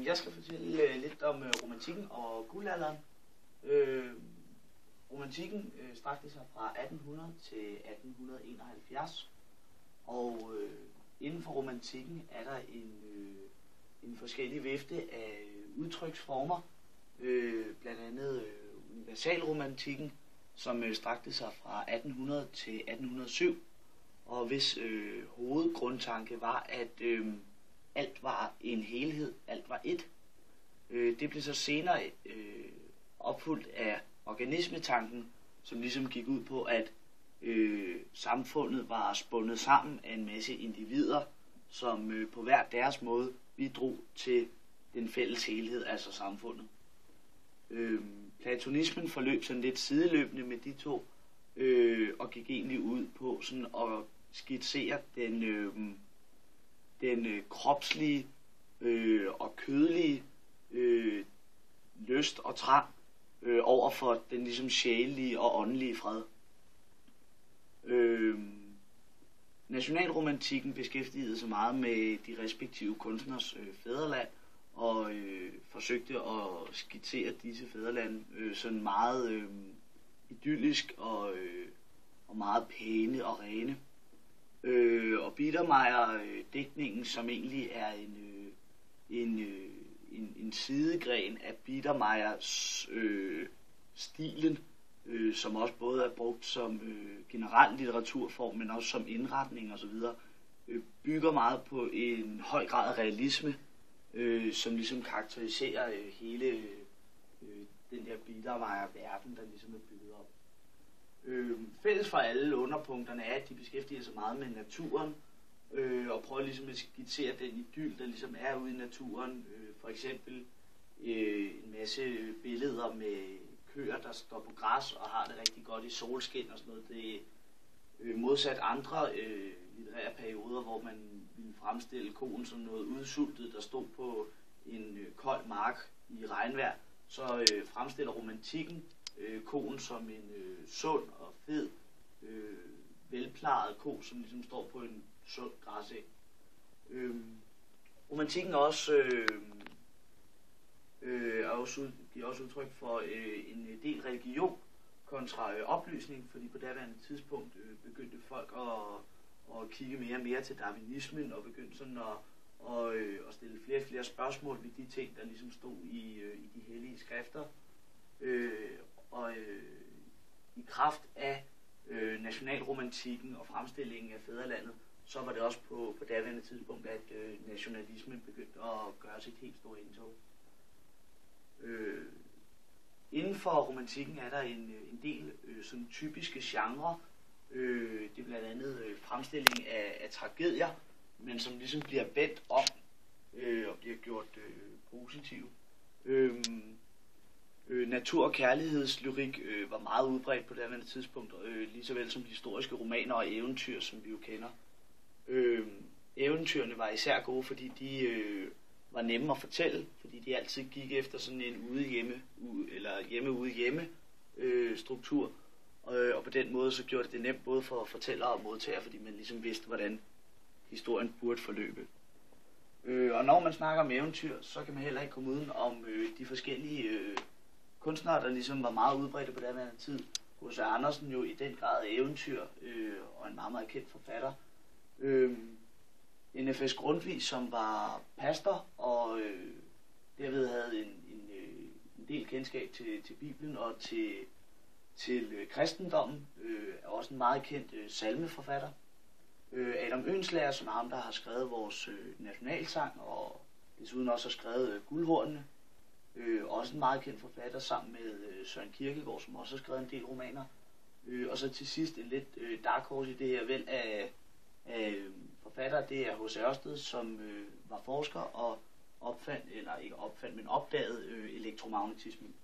Jeg skal fortælle lidt om romantikken og guldalderen. Romantikken strakte sig fra 1800 til 1871, og inden for romantikken er der en forskellig vifte af udtryksformer, blandt andet universalromantikken, som strakte sig fra 1800 til 1807, og hvis hovedgrundtanke var, at alt var en helhed, alt var ét. Det blev så senere opfulgt af organismetanken, som ligesom gik ud på, at samfundet var spundet sammen af en masse individer, som på hver deres måde bidrog til den fælles helhed, altså samfundet. Platonismen forløb sådan lidt sideløbende med de to, og gik egentlig ud på sådan at skitsere den kropslige og kødelige lyst og trang over for den ligesom sjælelige og åndelige fred. Nationalromantikken beskæftigede sig meget med de respektive kunstners fædreland, og forsøgte at skitsere disse fædrelande sådan meget idyllisk og meget pæne og rene. Og Biedermeier-digtningen, som egentlig er en sidegren af Biedermeiers stilen, som også både er brugt som generel litteraturform, men også som indretning osv., bygger meget på en høj grad af realisme, som ligesom karakteriserer hele den der Biedermeier-verden, der ligesom er bygget op. Fælles for alle underpunkterne er, at de beskæftiger sig meget med naturen, og prøver ligesom at skitsere den idyl, der ligesom er ude i naturen. For eksempel en masse billeder med køer, der står på græs og har det rigtig godt i solskin og sådan noget. Det er modsat andre litterære perioder, hvor man ville fremstille koen som noget udsultet, der stod på en kold mark i regnvejr. Så fremstiller romantikken koen som en sund og fed, velplejet ko, som ligesom står på en sund græsæg. Romantikken er giver også udtryk for en del religion kontra oplysning, fordi på daværende tidspunkt begyndte folk at kigge mere og mere til darwinismen, og begyndte sådan at stille flere og flere spørgsmål ved de ting, der ligesom stod i de hellige skrifter. I kraft af nationalromantikken og fremstillingen af fædrelandet, så var det også på daværende tidspunkt, at nationalismen begyndte at gøre sit helt store indtog. Inden for romantikken er der en del sådan typiske genrer. Det er blandt andet fremstilling af tragedier, men som ligesom bliver vendt om og bliver gjort positive. Natur- og kærlighedslyrik var meget udbredt på det daværende tidspunkt, lige så vel som historiske romaner og eventyr, som vi jo kender. Eventyrene var især gode, fordi de var nemme at fortælle, fordi de altid gik efter sådan en hjemme struktur, og på den måde så gjorde det nemt både for fortæller og modtager, fordi man ligesom vidste, hvordan historien burde forløbe. Og når man snakker om eventyr, så kan man heller ikke komme uden om de forskellige kunstnere, der ligesom var meget udbredte på den her tid. H.C. Andersen jo i den grad eventyr, og en meget, meget kendt forfatter. N.F.S. Grundtvig, som var pastor, og derved havde en del kendskab til Bibelen og til kristendommen, er også en meget kendt salmeforfatter. Adam Oehlenschläger, som er ham, der har skrevet vores nationalsang, og desuden også har skrevet Guldhornene. Også en meget kendt forfatter sammen med Søren Kierkegaard, som også har skrevet en del romaner. Og så til sidst en lidt dark horse i det her væld af forfattere, det er H.C. Ørsted, som var forsker og opdagede elektromagnetismen.